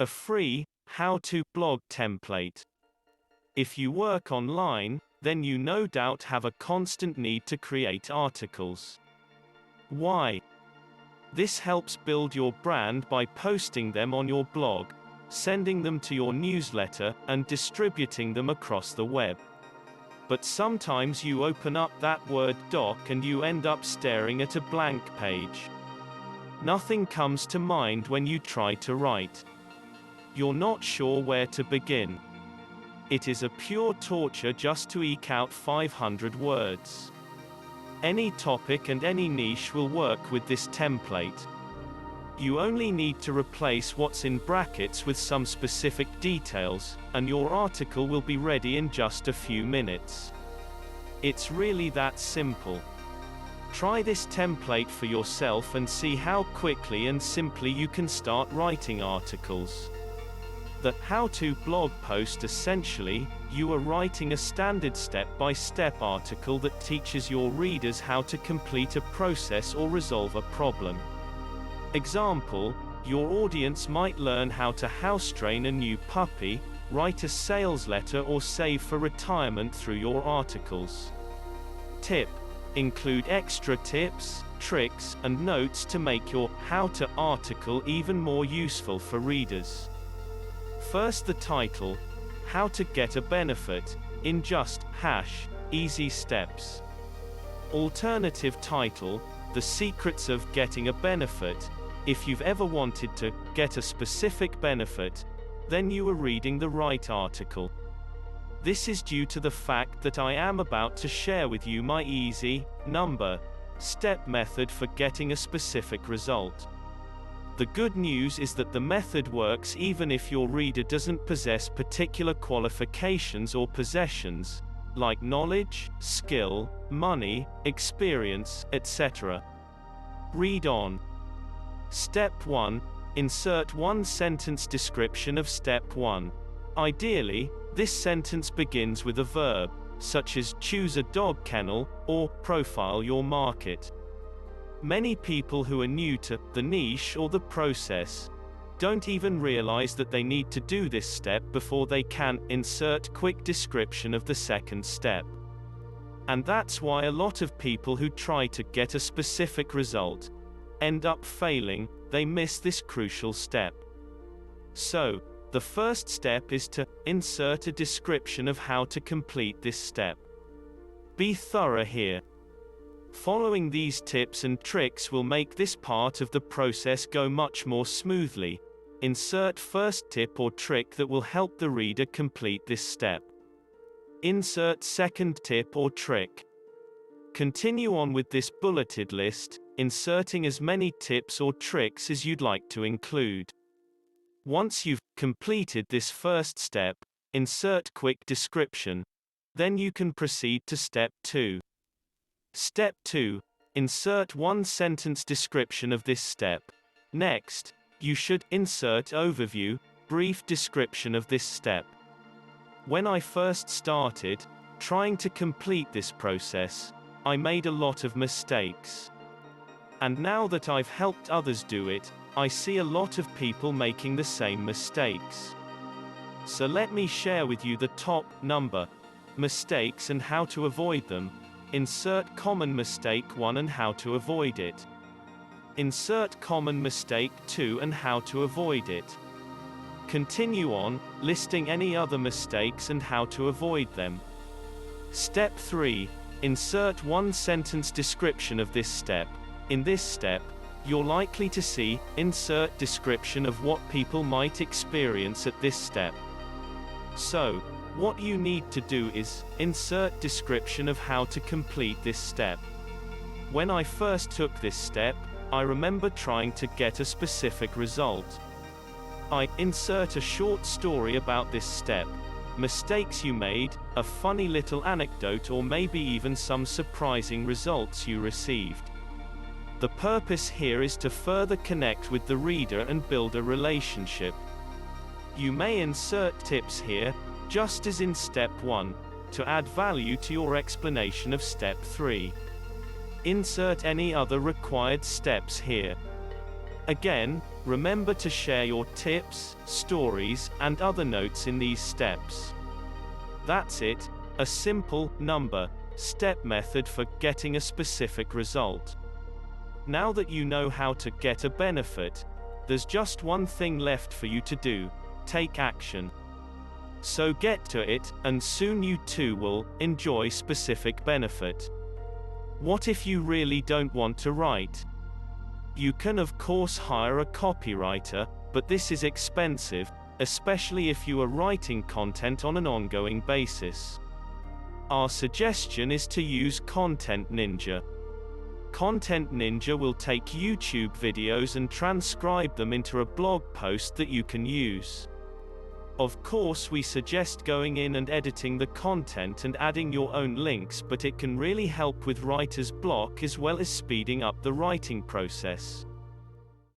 A free, how-to blog template. If you work online, then you no doubt have a constant need to create articles. Why? This helps build your brand by posting them on your blog, sending them to your newsletter, and distributing them across the web. But sometimes you open up that Word doc and you end up staring at a blank page. Nothing comes to mind when you try to write. You're not sure where to begin. It is a pure torture just to eke out 500 words. Any topic and any niche will work with this template. You only need to replace what's in brackets with some specific details, and your article will be ready in just a few minutes. It's really that simple. Try this template for yourself and see how quickly and simply you can start writing articles. The how-to blog post essentially, you are writing a standard step-by-step article that teaches your readers how to complete a process or resolve a problem. Example, your audience might learn how to house train a new puppy, write a sales letter or save for retirement through your articles. Tip: include extra tips, tricks, and notes to make your how-to article even more useful for readers. First, the title, How to Get a Benefit, in just easy steps. Alternative title, The Secrets of Getting a Benefit. If you've ever wanted to get a specific benefit, then you are reading the right article. This is due to the fact that I am about to share with you my easy, step method for getting a specific result. The good news is that the method works even if your reader doesn't possess particular qualifications or possessions, like knowledge, skill, money, experience, etc. Read on. Step 1. Insert one-sentence description of Step 1. Ideally, this sentence begins with a verb, such as choose a dog kennel, or profile your market. Many people who are new to the niche or the process don't even realize that they need to do this step before they can insert quick description of the second step. And that's why a lot of people who try to get a specific result end up failing. They miss this crucial step. So, the first step is to insert a description of how to complete this step. Be thorough here. Following these tips and tricks will make this part of the process go much more smoothly. Insert first tip or trick that will help the reader complete this step. Insert second tip or trick. Continue on with this bulleted list, inserting as many tips or tricks as you'd like to include. Once you've completed this first step, insert quick description. Then you can proceed to Step 2. Step 2. Insert one-sentence description of this step. Next, you should insert overview, brief description of this step. When I first started trying to complete this process, I made a lot of mistakes. And now that I've helped others do it, I see a lot of people making the same mistakes. So let me share with you the top mistakes and how to avoid them. Insert common mistake 1 and how to avoid it. Insert common mistake 2 and how to avoid it. Continue on, listing any other mistakes and how to avoid them. Step 3. Insert one-sentence description of this step. In this step, you're likely to see, insert description of what people might experience at this step. So, what you need to do is, insert description of how to complete this step. When I first took this step, I remember trying to get a specific result. I insert a short story about this step, mistakes you made, a funny little anecdote or maybe even some surprising results you received. The purpose here is to further connect with the reader and build a relationship. You may insert tips here, just as in Step 1, to add value to your explanation of Step 3. Insert any other required steps here. Again, remember to share your tips, stories, and other notes in these steps. That's it, a simple, step method for getting a specific result. Now that you know how to get a benefit, there's just one thing left for you to do: take action. So get to it, and soon you too will enjoy specific benefit. What if you really don't want to write? You can of course hire a copywriter, but this is expensive, especially if you are writing content on an ongoing basis. Our suggestion is to use Content Ninja. Content Ninja will take YouTube videos and transcribe them into a blog post that you can use. Of course, we suggest going in and editing the content and adding your own links, but it can really help with writer's block as well as speeding up the writing process.